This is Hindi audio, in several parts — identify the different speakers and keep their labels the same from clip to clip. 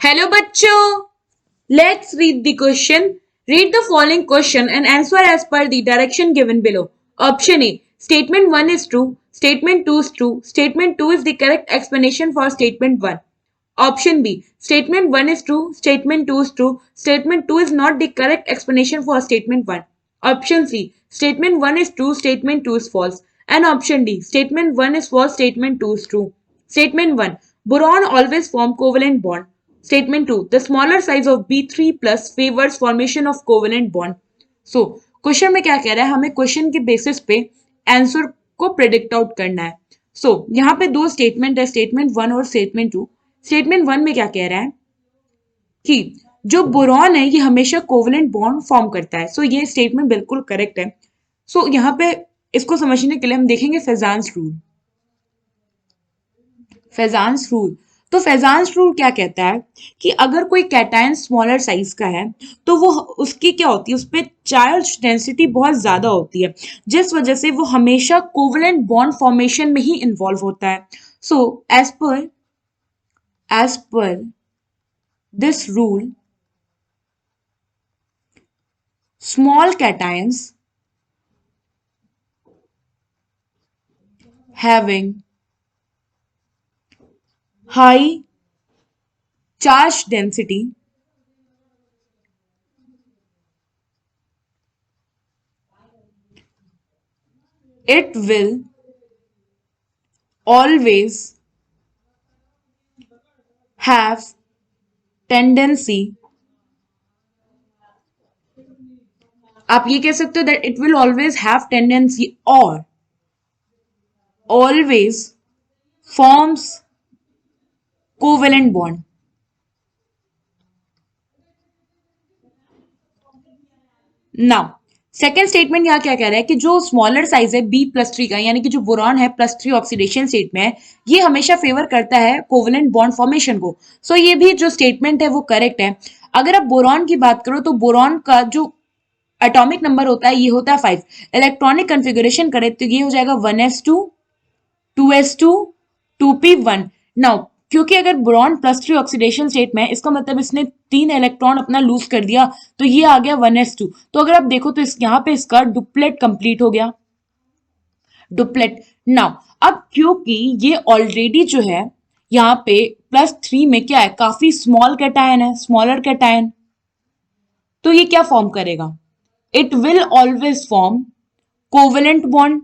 Speaker 1: हेलो बच्चों, let's read the question. Read the following question and answer as per the direction given below. Option A. Statement 1 is true. Statement 2 is true. Statement 2 is the correct explanation for statement 1. Option B. Statement 1 is true. Statement 2 is true. Statement 2 is not the correct explanation for statement 1. Option C. Statement 1 is true. Statement 2 is false. And option D. Statement 1 is false. Statement 2 is true. Statement 1. Boron always form covalent bond. Statement 2. The smaller size of B3 plus favors formation of covalent bond. So, question में क्या कह रहा है, हमें क्वेश्चन के बेसिस पे आंसर को प्रेडिक्ट आउट करना है. यहाँ पे दो स्टेटमेंट है, स्टेटमेंट 1 और स्टेटमेंट 2. स्टेटमेंट 1 में क्या कह रहा है कि जो बोरॉन है ये हमेशा कोवलेंट बॉन्ड फॉर्म करता है. ये स्टेटमेंट बिल्कुल करेक्ट है. यहाँ पे इसको समझने के लिए हम देखेंगे फेजान्स रूल. फेजान्स रूल तो फेजान्स रूल क्या कहता है कि अगर कोई कैटायन स्मॉलर साइज का है तो वो उसकी क्या होती है, उस पर चार्ज डेंसिटी बहुत ज्यादा होती है, जिस वजह से वो हमेशा कोवलेंट बॉन्ड फॉर्मेशन में ही इन्वॉल्व होता है. As per this rule small cations having high charge density it will always have tendency, आप ये कह सकते हो that it will always have tendency or always forms covalent bond. Now second statement यहाँ क्या कह रहा है कि जो स्मॉलर साइज है B+3 का, यानी कि जो बोरॉन है +3 ऑक्सीडेशन स्टेट में है, ये हमेशा फेवर करता है कोवलेंट बॉन्ड फॉर्मेशन को. ये भी जो स्टेटमेंट है वो करेक्ट है. अगर आप बोरॉन की बात करो तो बोरॉन का जो एटॉमिक नंबर होता है ये होता है 5. इलेक्ट्रॉनिक कन्फिगरेशन करें तो ये हो जाएगा 1s2 2s2 2p1. नाउ क्योंकि अगर बोरॉन +3 ऑक्सीडेशन स्टेट में है, इसका मतलब इसने 3 इलेक्ट्रॉन अपना लूज कर दिया, तो ये आ गया 1s2. तो अगर आप देखो तो यहाँ पे इसका डुप्लेट कंप्लीट हो गया, डुप्लेट. नाउ अब क्योंकि ये ऑलरेडी जो है यहाँ पे +3 में क्या है, काफी स्मॉल कैटायन है, स्मॉलर कैटायन, तो ये क्या फॉर्म करेगा, it will always form covalent bond.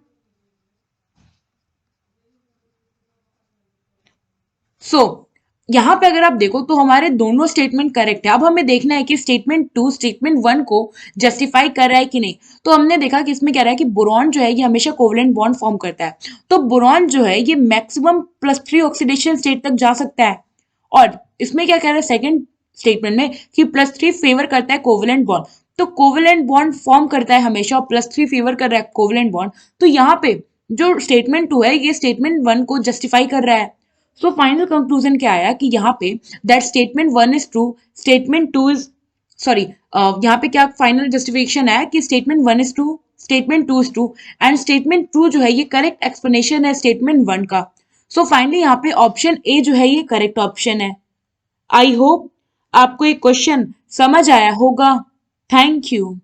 Speaker 1: यहां पे अगर आप देखो तो हमारे दोनों स्टेटमेंट करेक्ट है. अब हमें देखना है कि स्टेटमेंट 2 स्टेटमेंट 1 को जस्टिफाई कर रहा है कि नहीं. तो हमने देखा कि इसमें कह रहा है कि बोरॉन जो है ये हमेशा कोवलेंट बॉन्ड फॉर्म करता है. तो बोरॉन जो है ये मैक्सिमम +3 ऑक्सीडेशन स्टेट तक जा सकता है. और इसमें क्या कह रहा है सेकेंड स्टेटमेंट में कि +3 फेवर करता है कोवलेंट बॉन्ड. तो कोवलेंट बॉन्ड फॉर्म करता है हमेशा और +3 फेवर कर रहा है कोवलेंट बॉन्ड. तो यहाँ पे जो स्टेटमेंट 2 है ये स्टेटमेंट 1 को जस्टिफाई कर रहा है. फाइनल कंक्लूजन क्या आया कि यहाँ पे that statement 1 is true, statement 2 is यहाँ पे क्या फाइनल जस्टिफिकेशन है कि statement 1 is true, statement 2 is true and statement 2 जो है ये करेक्ट एक्सप्लेनेशन है स्टेटमेंट 1 का. फाइनली यहाँ पे ऑप्शन ए जो है ये करेक्ट ऑप्शन है. आई होप आपको ये क्वेश्चन समझ आया होगा. Thank you.